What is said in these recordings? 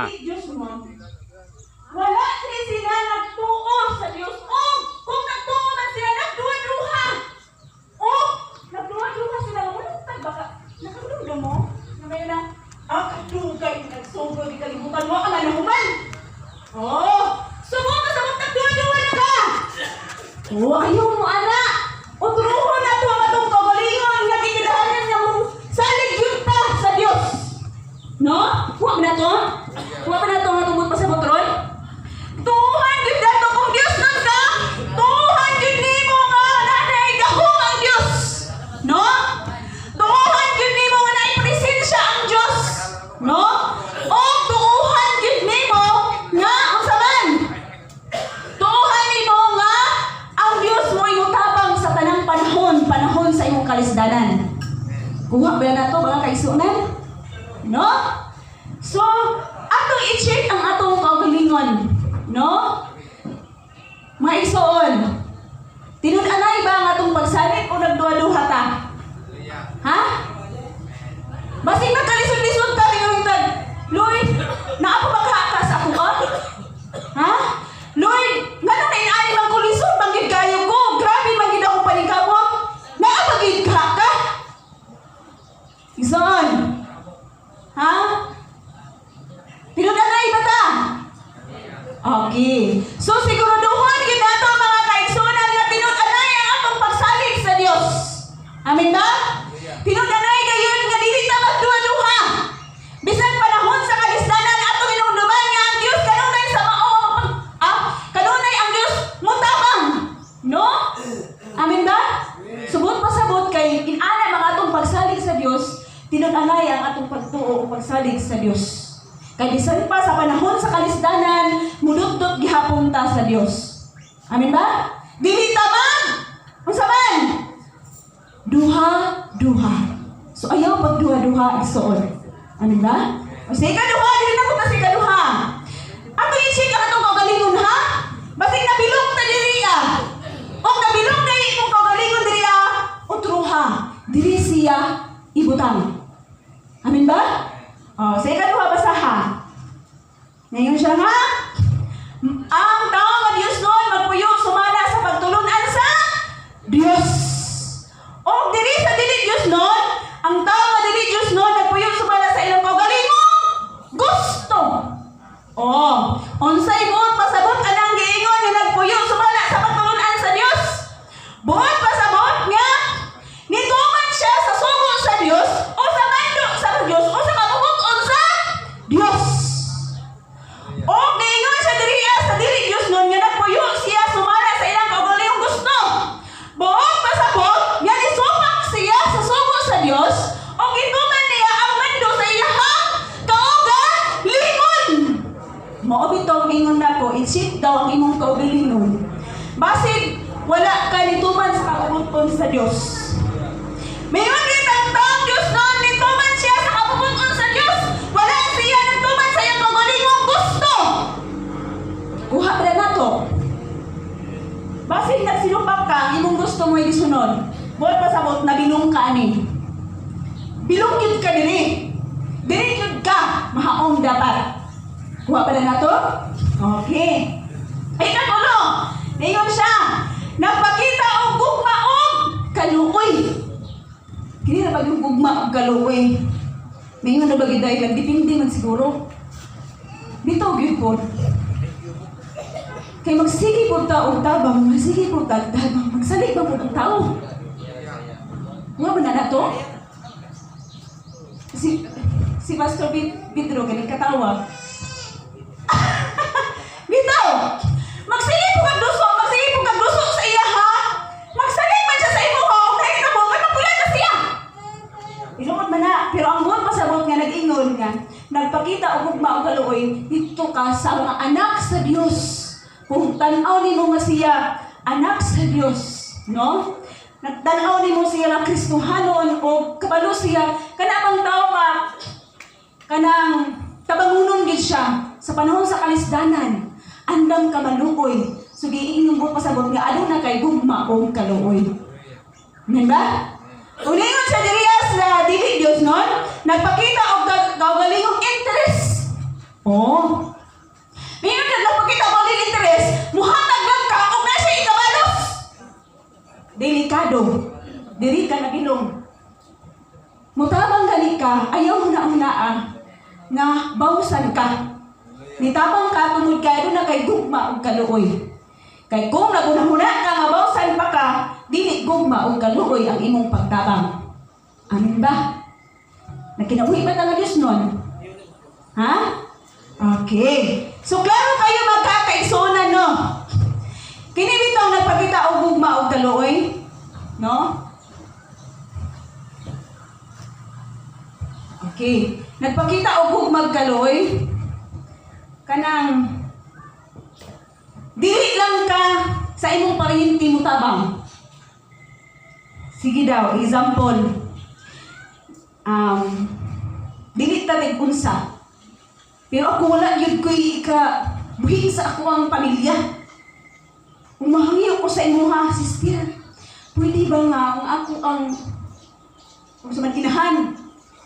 Diyos mo, wala sila nagtuo sa Diyos. O, kung nagtuo man sila, nagduha-duha. O, nagduha-duha sila. Wala baka, nakalunda mo? Na may na, kadugay, nagsugod, di kalimutan mo, ang alahuman. O, sumo ka sa mga nagduha-duha na ka. O, ayaw mo, anak. O, turuhon na ito ang atong kagalingon. Nakikilahanan niya mong salig yun pa sa Diyos. No? Huwag na to. Huwag na to matungkot pa sa motroy. Tuhan yun na to kung Diyos nun ka. Tuhan yun ni mo nga nanay gahong ang Diyos. No? Tuhan yun ni mo nga naipresensya ang Diyos. No? O tuhan yun ni mo nga ang saman. Tuhan ni mo nga ang Diyos mo imutabang sa tanang panahon sa imong kalisdanan. Kuha ba na to mga kaisunan? No? So, atong i-check ang atong kaugalingon. No? Maisuon. Tinud-anay ba ang atong pagsalit o nagduha-duha ta? Ha? Basig nagkalisod-lisod ka rin yung Lord, naako maghakas ako ka? Ha? Lord, nga na inaani mang kulisod, manggid kayo ko. Grabe, manggid ako panikabot. Naapagid ka ka? Ison. Ha? Tinud-anay ba ta? Okay. So, siguraduhan kita ito mga kaigsunan na tinud-anay ang atong pagsalig sa Diyos. Amin ba? Tinud-anay gayon nga dili ta magduha-duha. Bisan panahon sa kalisdanan atong inumduman nga ang Diyos kanunay sa mao kanunay ang Diyos mutabang. No? Amin ba? Subot pasabot kay inana mga atong pagsalig sa Diyos, tinud-anay ang atong pagtuo o pagsalig sa Diyos. Kay bisan pa sa panahon sa kalisdanan, mudot-dot gihapon ta sa Diyos. Amin ba? Dili ta man! Unsa man? Duha-duha. So ayaw pag duha-duha igsoon. Amin ba? O sige ka duha, dili na punta sige duha. Ato i-check ang atong kaugalingon ha? Basig nabilog ta diri O nabilog kay imong kaugalingon diri utruha. Diri siya ibutang. Amin ba? O sige ka duha basaha. Ngayon siya nga, ang tao nga Diyos noon magpuyo sumala sa pagtulunan sa Diyos. O diri sa dili Diyos noon, ang tao nga dili Diyos noon nagpuyo sumala sa ilang kaugalingong gusto. O, unsay buot pasabot anang giingon nga nagpuyo sumala sa pagtulunan sa Diyos? Buot pasabot nga nituman siya sa sugo sa Diyos o sa bando sa Diyos o sa kabubuton sa Diyos. O giingon siya diri sa dili Diyos noon nga nagpuyo siya sumala sa ilang kaugalingong gusto. Buot pasabot nga nisupak siya sa sugo sa Diyos o gituman niya ang bando sa iyang kaugalingon. Mao bitaw ingon nako, i-check daw ang imong kaugalingon. Basig wala ka nituman sa kabubuton sa Diyos. Mayon gid ang taong Diyos noon nituman siya sa kabubuton sa Diyos. Wala siya nagtuman sa iyang kaugalingong gusto. Kuha ra na to. Basig nagsinupak ka, imong gusto mo isunod. Buot pasabot na binung ka ani. Bilong yun ka diri. Diri yun ka, mahaong dapat. Kuha pa na to? Okay. Ay kagulo. Ingon siya. Nagpakita og gugma og kaluoy. Kini na pag yung gugma og kaluoy. May nga nabagi dahil dipindi man siguro. Bitaw gyud po. Kay magsige po ta og tabang, magsige po ta tabang, magsalig ba po ang tao? Nga ba na to? Si Pastor Pedro galing katawa. Bitaw! Magsige po kag duso sa iya ha. Magsalig man siya sa imo ha. Kaya kita mo, kaya magpulan na siya. Ilungkot man na, pero ang buwan pasabot nga nag-ingon nga, nagpakita og gugma og kaluoy dito ka sa mga anak sa Dios. Kung tan-aw nimo nga siya anak sa Dios, no? Nagtan-aw nimo siya nga Kristohanon o kabalo siya kanang tao ka kanang tabangunon gid siya sa panahon sa kalisdanan. Andam ka maluoy. So giingong buot pasabot nga aduna kay gugma og kaluoy. Amen ba? Uningon sa diri sa dili Dios non, nagpakita og kaugalingong interest. Oh. Ngayon na napakita mo ng interes, muhatag lang ka kung nasa ikabalos. Delikado. Diri ka nagilong. Mutabang gani ka, ayaw mo na unaan nga bawsan ka. Nitabang ka, tungod ka, doon na kay gugma o kaluoy. Kay kung naguna-huna ka nga bawsan pa ka, dili gugma o kaluoy ang imong pagtabang. Amin ba? Nakinabuhi ba nga Diyos nun? Ha? Okay. So, klaro kayo magkakaisonan, no? Kinibitaw nagpakita o gugma o kaluoy? No? Okay. Nagpakita o gugma o kaluoy? Kanang dili lang ka sa imong parinti mo tabang. Sige daw, example. Dili ta unsa. Pero ako wala yun ko'y buhing sa ako ang pamilya. Umahangi ako sa imo ha, sister. Pwede ba nga ang ako ang sa magkinahan?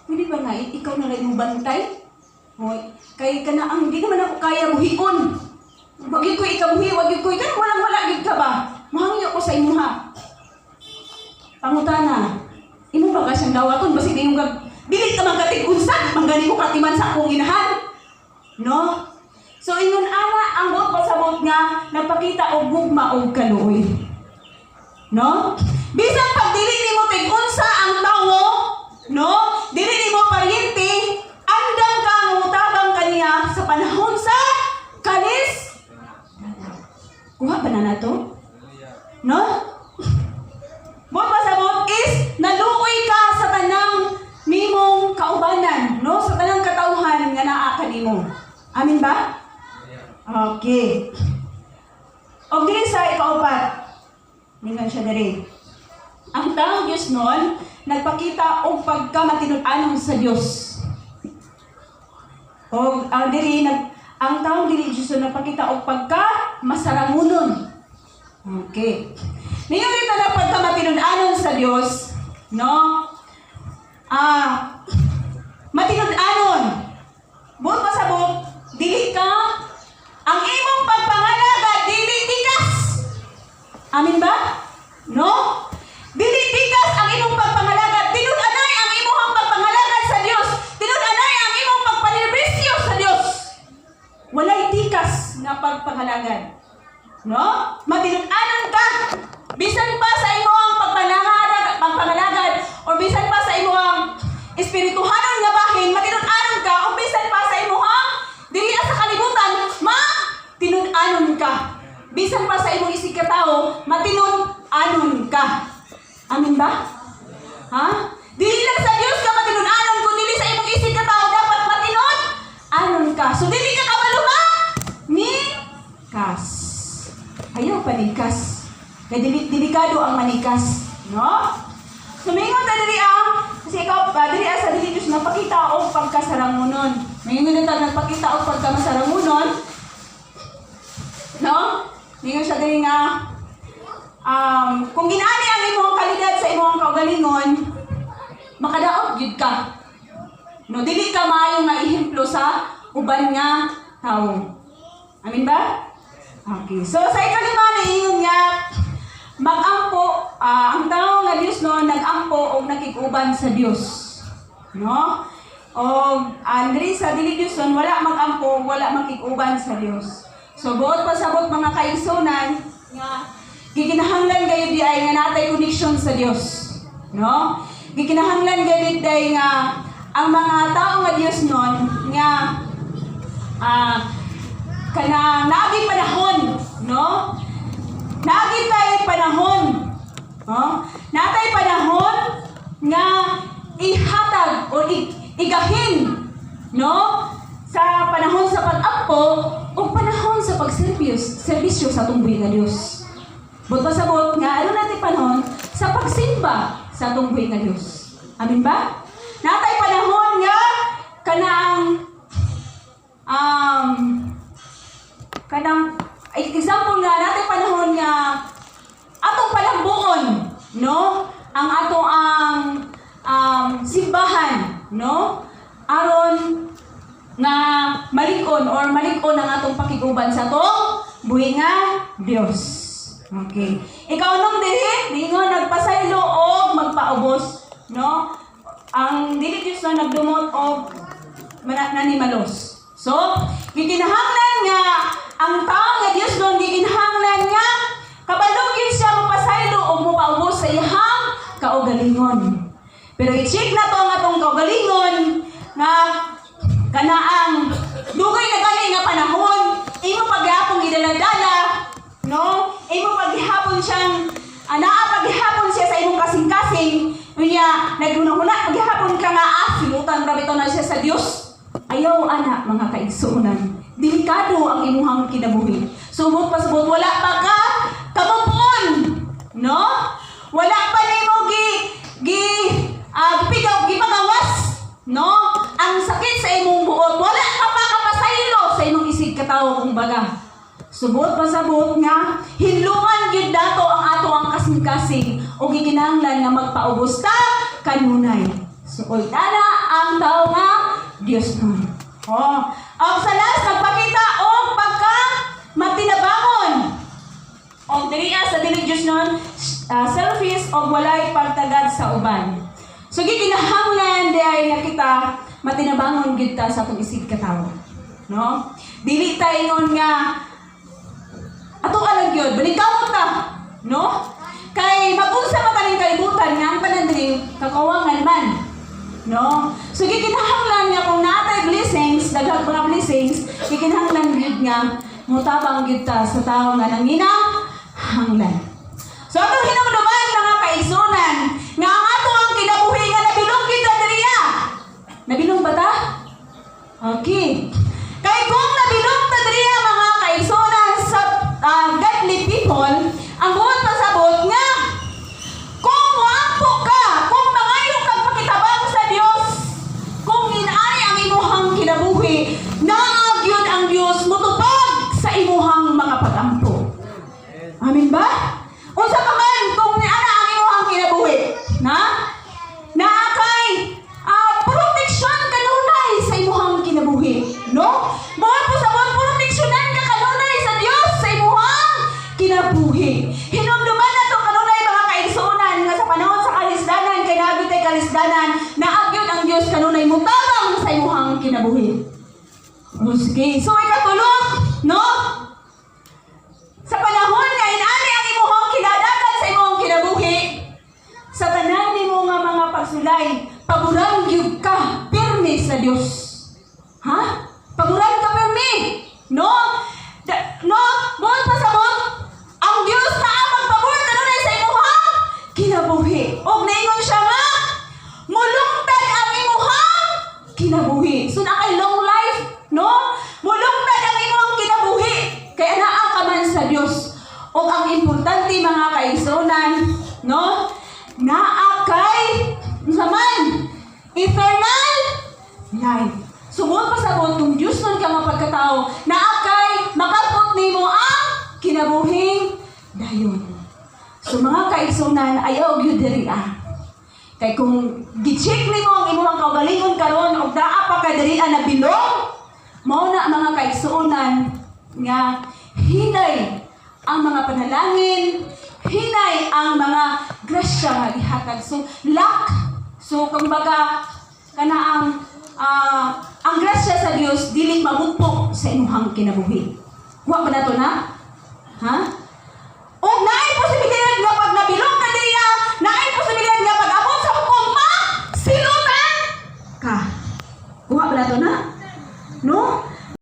Pwede ba nga ikaw na lang yung bantay? Hoy, kay kana ang di naman ako kaya buhion. Wag ko ikabuhi, wag ko kan walang gid ka ba? Mahangi ako sa imo ha. Pangutana. Imo ba ka siyang dawaton basi yung dili ka man katig-unsa, manggani ko katiman sa akong inahan. No? So ingon ana ang bot pasabot nga napakita og gugma og kaluoy. No? Bisan pag dili nimo tig-unsa ang tawo, no? Dili nimo paryente, andam ka mutabang kaniya sa panahon sa kalis. Kuha ba na nato? No? Bot pasabot is naluoy ka sa tanang nimong kaubanan, no? Sa tanang katawhan nga naa kanimo. Amin ba? Okay. O din sa ikaupat. Ningan siya diri. Ang taong Diyos noon, nagpakita og pagkamatinud-anon sa Diyos. O ang taong diri Diyos nagpakita og pagkamasaramunon. Okay. Niyo dito na pagkamatinud-anon sa Diyos, no? Matinud-anon. Buot pasabot, dili ka ang imong pagpangalagad dili tikas. Amin ba? No? Dili tikas ang imong pagpangalagad. Tinud-anay ang imong pagpangalagad sa Dios. Tinud-anay ang imong pagpanerbisyo sa Dios. Walay tikas na pagpangalagad. No? Matinud-anon ka. Bisan pa sa imong pagpangalagad o bisan pa sa imong espirituhanon nga bahin, matinud-anon ka o bisan pa sa imong dili sa kalibutan, tinud-anon ka. Bisan pa sa imong isig ka tao, matinud-anon ka. Amin ba? Ha? Dili lang sa Dios ka matinud-anon, kundi sa imong isig ka tao dapat matinud-anon ka. So dili ka kabaluma ni kas. Ayaw panikas. Kaya delikado ang manikas, no? Sumingon ta diri kasi ikaw diri sa dili Dios napakita og pagkasaramunon. Mingon ta nagpakita og pagkamasaramunon. No? Mingon siya diri nga kung ginaani ang imong kalidad sa imong kaugalingon, makadaot gyud ka. No, dili ka maayo nga ehemplo sa uban nga tawo. Amin ba? Okay. So sa ikalima na ingon nga mag-ampo, ang tao nga Diyos no, nag-ampo o nakikuban sa Diyos. No? O, andri sa dili Diyos no, wala mag-ampo, wala makikuban sa Diyos. So, buot pasabot mga kaigsunan, nga, gikinahanglan kayo di ay nga natay connection sa Diyos. No? Gikinahanglan kayo di ay nga, ang mga tao nga Diyos nun, nga, kanang naaging panahon, no? Naaging tayo panahon, natay panahon nga ihatag o igahin, no? Sa panahon sa pag-ampo o panahon sa pagserbisyo sa tungbuhi nga Diyos. But pasabot nga, ano natin panahon sa pagsimba sa tungbuhi nga Diyos. Amin ba? Natay panahon nga kanang example nga natin panahon nga atong palambuon, no? Ang atong simbahan, no? Aron nga malig-on or malig-on ang atong pakiguban sa tong buhi nga Dios. Okay. Ikaw nung dili ingon nagpasaylo og magpaubos, no? Ang dili Dios na nagdumot og nanimalos. So, gikinahanglan nga ang tao nga Dios doon gikinahanglan nga kabalugin siya mapasaylo og mopaubos sa iyang kaugalingon. Pero i-check na to ang atong kaugalingon nga kanaang dugay na gani nga panahon, imo paghapon idaladala, no? Imo paghapon siyang paghapon siya sa imong kasing-kasing, unya naghunahuna paghapon ka nga silutan rabi to na siya sa Dios. Ayaw ana mga kaigsuonan. Delikado ang imuhang kinabuhi. Sumot pasubot wala pa ka kamupon, no? Wala pa nimo gipagawas, no? Ang sakit sa imong buot, wala ka pa kapasaylo sa imong isig katawo kumbaga. Subot pasabot nga hinlungan gyud dato ang ato ang kasing-kasing o gikinahanglan nga magpaubos ta kanunay. So tana ang tao nga Dios nun. Ang salas nagpakita og pagka magtinabangon. Og diriya sa dili Dios nun selfish og walay pagtagad sa uban. So gikinahanglan diay nga kita matinabangon gyud ta sa atong isig katawo. No? Dili ta ingon nga ato alag yun, baligkamot ta, no? Kay mag-unsa pa kaning kalibutan nga ang panandri kakawangan man, no? So gikinahanglan nga kung natay blessings, daghang mga blessings, gikinahanglan gyud nga mutabang gyud ta sa tawo nga nanginahanglan. So atong hinumduman mga kaigsuonan nga ang ato ang kinabuhi nga nabilong gyud diriya. Nabilong ba ta? Okay. Kay kung nabilong ta diriya mga kaigsuonan sa godly people, ang buot pasabot nga kung wapo ka, kung mangayo kang pakitabang sa Dios, kung inaay ang imuhang kinabuhi, naagyod ang Dios mutupag sa imuhang mga pagampo. Amin ba? Unsa pa man kung niana ang imuhang kinabuhi, na naakay protection kanunay sa imuhang kinabuhi, no? Buot pasabot proteksyonan ka kanunay sa Dios sa imuhang kinabuhi. Hinumduman na to kanunay mga kaigsuonan nga sa panahon sa kalisdanan kay nabi tay kalisdanan naagyod ang Dios kanunay mutabang sa imuhang kinabuhi. Okay, so ikatulog, no? Sa panahon nga inaani ang imuhang kinadagan sa imuhang kinabuhi, sa tanan nimo nga mga pagsulay, paburang gyud ka pirmi sa Dios. Ha? Paburang ka pirmi, no? No, buot pasabot ang Dios na amang pabor kanunay sa imuhang kinabuhi. Og naingon siya nga mulungtad ang imuhang kinabuhi. So na kay long life, no? Mulungtad ang imuhang kinabuhi kay anaa ka man sa Dios. Og ang importante mga kaigsuonan, no? Naa kay saman eternal life. Sumot pasabot kung Dios nun ka mapagkatao, naakay makapot nimo ang kinabuhing dayon. So mga kaigsuonan, ayaw gyud diriya. Kay kung gi-check nimo ang imong kaugalingon karon og daa pa ka diriya na bilong, mao na mga kaigsuonan nga hinay ang mga panalangin, hinay ang mga grasya nga gihatag. So lack. So kumbaga kana ang grasya sa Dios dili mamugpo sa imuhang kinabuhi. Wa ba nato na? Ha?